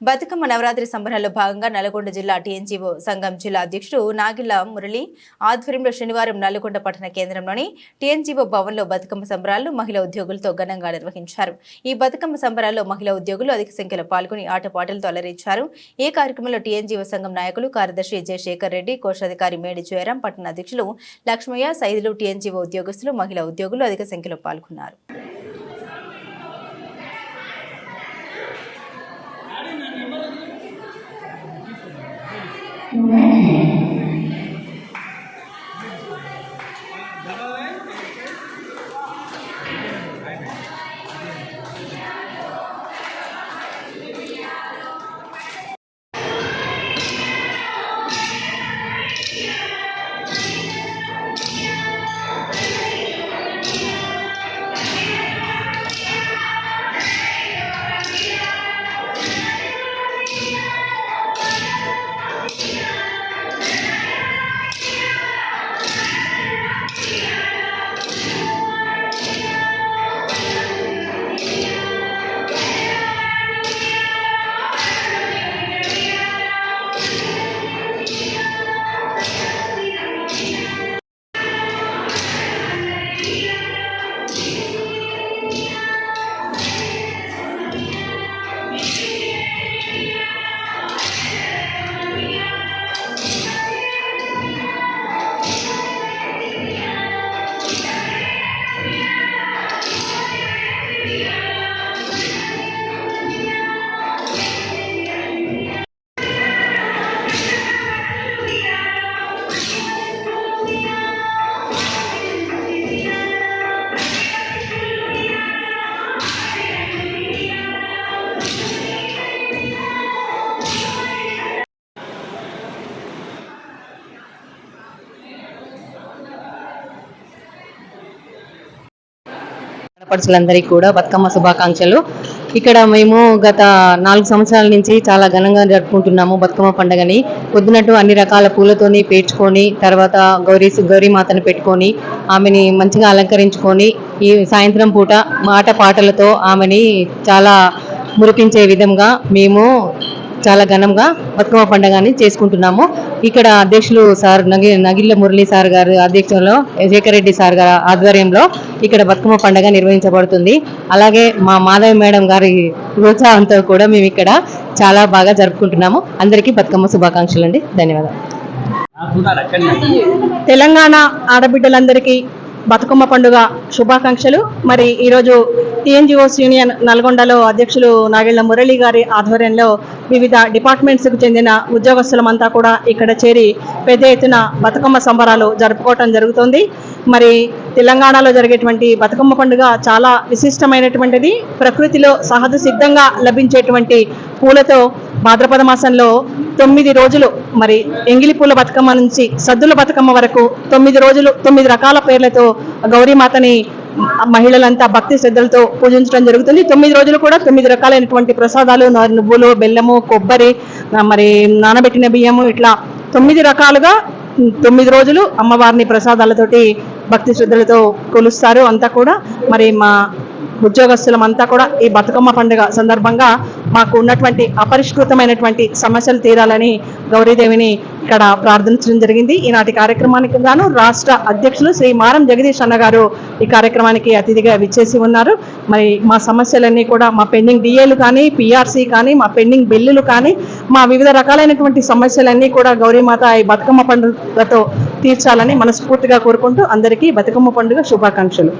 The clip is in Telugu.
బతుకమ్మ నవరాత్రి సంబరాల్లో భాగంగా నల్గొండ జిల్లా టీఎన్జీఓ సంఘం జిల్లా అధ్యక్షుడు నాగిళ్ల మురళి ఆధ్వర్యంలో శనివారం నల్గొండ పట్టణ కేంద్రంలోని టీఎన్జీఓ భవన్లో బతుకమ్మ సంబరాలను మహిళా ఉద్యోగులతో ఘనంగా నిర్వహించారు. ఈ బతుకమ్మ సంబరాల్లో మహిళా ఉద్యోగులు అధిక సంఖ్యలో పాల్గొని ఆటపాటలతో అలరించారు. ఈ కార్యక్రమంలో టీఎన్జీఓ సంఘం నాయకులు కార్యదర్శి జయశేఖర్ రెడ్డి, కోశాధికారి మేడి జయరాం, పట్టణ అధ్యక్షులు లక్ష్మయ్య, సైదులు, టీఎన్జీఓ ఉద్యోగస్తులు, మహిళా ఉద్యోగులు అధిక సంఖ్యలో పాల్గొన్నారు. పడుచులందరికీ కూడా బతుకమ్మ శుభాకాంక్షలు. ఇక్కడ మేము గత 4 సంవత్సరాల నుంచి చాలా ఘనంగా జరుపుకుంటున్నాము బతుకమ్మ పండుగని. పొద్దునట్టు అన్ని రకాల పూలతోని పేర్చుకొని, తర్వాత గౌరీమాతను పెట్టుకొని ఆమెని మంచిగా అలంకరించుకొని, ఈ సాయంత్రం పూట మాట పాటలతో ఆమెని చాలా మురిపించే విధంగా మేము చాలా ఘనంగా బతుకమ్మ పండుగని చేసుకుంటున్నాము. ఇక్కడ అధ్యక్షులు సార్ నగిళ్ల మురళి సార్ గారి అధ్యక్షంలో, శేఖర్ రెడ్డి సార్ గారి ఆధ్వర్యంలో ఇక్కడ బతుకమ్మ పండుగ నిర్వహించబడుతుంది. అలాగే మా మాధవి మేడం గారి ప్రోత్సాహంతో కూడా మేము ఇక్కడ చాలా బాగా జరుపుకుంటున్నాము. అందరికీ బతుకమ్మ శుభాకాంక్షలు అండి. ధన్యవాదాలు. తెలంగాణ ఆడబిడ్డలందరికీ బతుకమ్మ పండుగ శుభాకాంక్షలు. మరి ఈరోజు టీఎన్జీఓస్ యూనియన్ నల్గొండలో అధ్యక్షులు నాగిళ్ల మురళి గారి ఆధ్వర్యంలో వివిధ డిపార్ట్మెంట్స్కు చెందిన ఉద్యోగస్తులమంతా కూడా ఇక్కడ చేరి పెద్ద ఎత్తున బతుకమ్మ సంబరాలు జరుపుకోవటం జరుగుతుంది. మరి తెలంగాణలో జరిగేటువంటి బతుకమ్మ పండుగ చాలా విశిష్టమైనటువంటిది. ప్రకృతిలో సహజ సిద్ధంగా లభించేటువంటి పూలతో భాద్రపద మాసంలో 9 రోజులు మరి ఎంగిలి పూల బతుకమ్మ నుంచి సద్దుల బతుకమ్మ వరకు 9 రోజులు 9 రకాల పేర్లతో గౌరీమాతని మహిళలంతా భక్తి శ్రద్ధలతో పూజించడం జరుగుతుంది. 9 రోజులు కూడా 9 రకాలైనటువంటి ప్రసాదాలు, నువ్వులు, బెల్లము, కొబ్బరి, మరి నానబెట్టిన బియ్యము, ఇట్లా 9 రకాలుగా 9 రోజులు అమ్మవారిని ప్రసాదాలతోటి భక్తి శ్రద్ధలతో కొలుస్తారు అంతా కూడా. మరి మా ఉద్యోగస్తులమంతా కూడా ఈ బతుకమ్మ పండుగ సందర్భంగా మాకు ఉన్నటువంటి అపరిష్కృతమైనటువంటి సమస్యలు తీరాలని గౌరీదేవిని ఇక్కడ ప్రార్థించడం జరిగింది. ఈనాటి కార్యక్రమానికి గాను రాష్ట్ర అధ్యక్షులు శ్రీ మారం జగదీష్ అన్న గారు ఈ కార్యక్రమానికి అతిథిగా విచ్చేసి ఉన్నారు. మరి మా సమస్యలన్నీ కూడా, మా పెండింగ్ డిఏలు కానీ, పిఆర్సీ కానీ, మా పెండింగ్ బిల్లులు కానీ, మా వివిధ రకాలైనటువంటి సమస్యలన్నీ కూడా గౌరీమాత ఈ బతుకమ్మ పండుగతో తీర్చాలని మనస్ఫూర్తిగా కోరుకుంటూ అందరికీ బతుకమ్మ పండుగ శుభాకాంక్షలు.